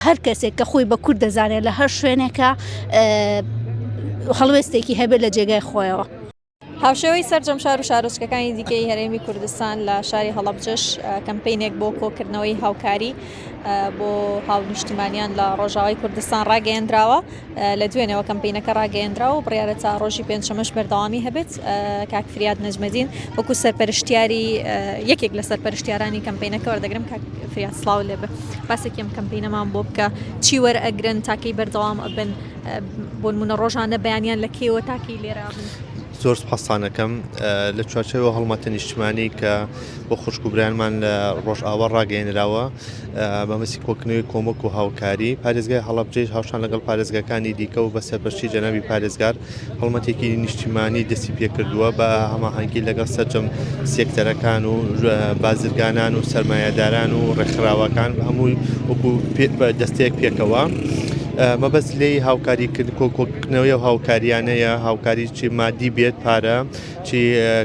هەر کەسێک کە خۆی بە کورد دەزانێت لە هەر شوێنێکە هەڵوێستێکی هەبێت لە جێگای خۆیەوە. هاوشێوەی سەرجەم شار و شارۆچکەکانی دیکەی هەرێمی کوردستان لە شاری هەڵەبجەش کەمپینێک بۆ کۆکردنەوەی هاوکاری بۆ هاونیشتیمانیان لە ڕۆژاوای کوردستان ڕاگەیەندراوە. لە دوێنەوە کەمپینەکە ڕاگەیەندراوە و بڕیارە تا ڕۆژی پێنجشەمەش بەردەوامی هەبێت. کاک فریاد نەجمەدین وەکو سەرپەرشتیاری یەکێک لە سەرپەرشتیارانی کەمپینەکە وەردەگرم. کاک فریاد سڵاو لێبێ، باسێکی ئەم کەمپینەمان بۆ بکە، چی وەرئەگرن تاکەی بەردەوام ئەبن، بۆ نمونە ڕۆژانە بەیانیان لە کێوە تاکەی لێرە بن. زۆر سوپاسانەکەم لە چوارچێوە هەڵمەتە نیشتیمانی کە بۆ خوشکوبرانمان لە ڕۆژئاوا ڕاگەیەنراوە بەمەسی کۆکردنەوەی کۆمەک و هاوکاری. پارێزگای هەڵەبجەش هاوشان لەگەڵ پارێزگاکانی دیکە و بە سەرپەرشتی جەنابی پارێزگار هەڵمەتێکی نیشتیمانی دەستی پێکردووە بە هەماهەنگی لەگەڵ سەرجەم سێکتەرەکان و بازرگانان و سەرمایەداران و ڕێکخراوەکان هەمووی وەکو دەستەیەک پێکەوە. مەبەست لێی هاوکاریکردن کۆکردنەوەی و هاوکاریانەیە، هاوکاری چی مادی بێت، پارە چی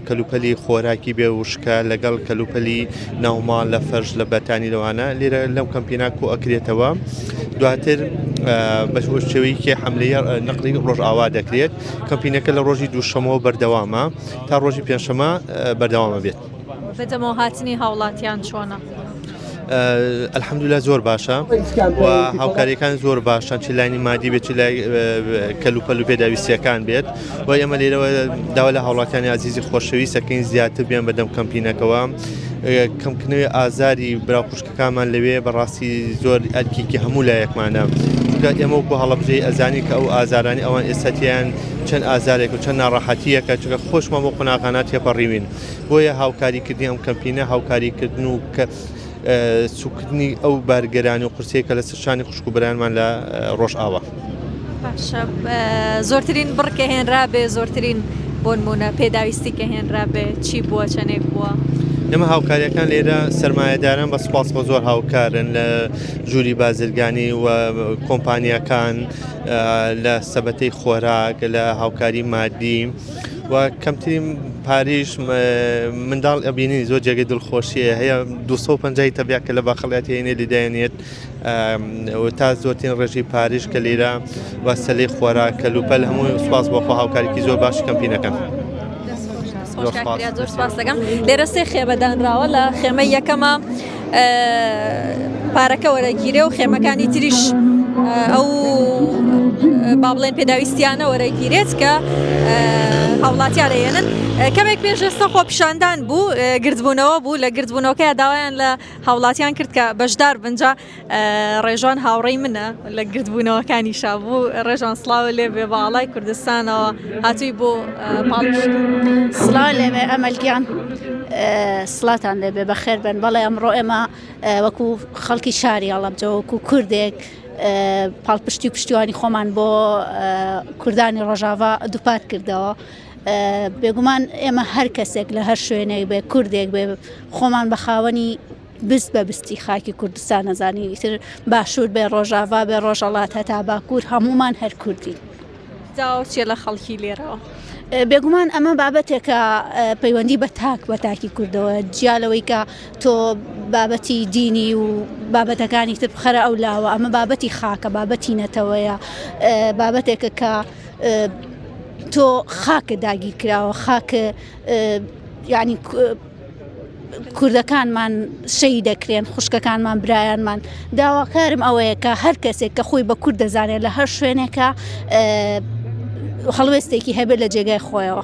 کەلوپەلی خۆراکی بێ وشکە لەگەڵ کەلوپەلی ناوماڵ لە فەرش لە بەتانی لەوانە لێرە لەم کەمپینا کۆ ئەکرێتەوە. دواتر بە شێوەیەکی حەملەیە نەقلی ڕۆژئاوا دەکرێت. کەمپینەکە لە ڕۆژی دووشەمەوە بەردەوامە تا ڕۆژی پێنجشەمە بەردەوامە بێت. بەدەمەوە هاتنی هاوڵاتیان چۆنە؟ ئەلحەمدولیلا زۆر باشە و هاوکاریەکان زۆر باشن، چ لانی مادی بێت، چ لای کەلوپەل و پێداویستیەکان بێت. و ئێمە لێرەوە داوا لە هاوڵاتیانی عزیزی خۆشەویستەکەین زیاتر بێن بەدەم کەمپینەکەەوە. کەمکردنەوەی ئازاری براوپوشکەکانمان لەوێ بەڕاستی زۆر ئەرکێکی هەموو لایەکمانە. ئێمە وەکو هەڵەبجەی ئەزانی کە ئەو ئازارانی ئەوان ئێستاتیان چەند ئازارێک و چەند ناڕەحەتیەکە چونکە خۆشمان بۆ قوناغانات تێپەڕیوین. بۆیە هاوکاریکردنی ئەم کەمپینە هاوکاریکردن و سوکردنی ئەو بارگەرانی و قورسەیەکە لە سەرشانی خوشکوبرانمان لە ڕۆژئاوا. باشە، زۆرترین بڕکە هێنرا بێ، زۆرترین بۆ نمونە پێداویستی کە هێنرا بێ چی بووە، چەندێک بووە؟ ئێمە هاوکاریەکان لێرە سەرمایەداران بە سوپاس بۆ زۆر هاوکارن لە ژووری بازرگانی و کۆمپانیەکان لە سەبەتەی خۆراک، لە هاوکاری مادی و کەمترین پاریش منداڵ ئەبینی زۆر جێگەی دڵخۆشیە هەیە. 250 تەبیع کە لە باخەڵاتی هێنێ لێدایێنێت تا زۆرترین ڕێژی پاریش کە لێرە وەسەلەی خۆراک کەلوپەل هەمووی سوپاس بۆ خۆ هاوکاریکی زۆر باش کەمپینەکەن. زۆر سپاس دەکەم. لێرە سێ خێمەدانراوە، لە خێمە یەکەمە پارەکە وەرەگیرێ و خێمەکانی تریش ئەو با بڵێن پێداویستیانە وەرەگیرێت کە هاوڵاتیانەیەنن. کەمێک پێشێستا خۆ پیشاندان بوو، گردبوونەوە بوو، لە گردبوونەوەکە داوایان لە هاوڵاتیان کرد کە بەشدار بنجا. ڕێژوان هاوڕێی منە لە گردبوونەوەکانیشا بوو. ڕێژوان سڵاو لێ بێ، باڵای کوردستانەوە هاتووی بۆ پاڵپشت. سڵاو لێبێ ئەمەلگیان، سڵاتان لێبێ بەخێر بن. بەڵێ ئەمڕۆ ئێمە وەکو خەڵکی شاری هەڵەبجە وەکو کوردێک پاڵپشتی و پشتیوانی خۆمان بۆ کوردانی ڕۆژاوا دووپات کردەوە. بێگومان ئێمە هەر کەسێک لە هەر شوێنێک بێ، کوردێک بێ، خۆمان بە خاوەنی بست بە بستی خاکی کوردستان نەزانی، ئیتر باشوور بێ، ڕۆژاوا بێ، ڕۆژهەڵات هەتا باکوور، هەمومان هەر کوردی. جاوە چیە لە خەڵکی لێرەوە؟ بێگومان ئەمە بابەتێکە پەیوەندی بە بەتاکی کوردەوە، جیالەوەی کە تۆ بابەتی دینی و بابەتەکانی تر بخەرە ئەو لاوە. ئەمە بابەتی خاکە، بابەتی نەتەوەیە، بابەتێکە کە تۆ خاکە داگیر کراوە، خاکە یعنی کوردەکانمان شەی دەکرێن، خوشکەکانمان برایانمان. داواکارم ئەوەیە کە هەر کەسێک کە خۆی بە کورد دەزانێت لە هەر شوێنێکە هەڵوێستێکی هەبێت لە جێگای خۆیەوە.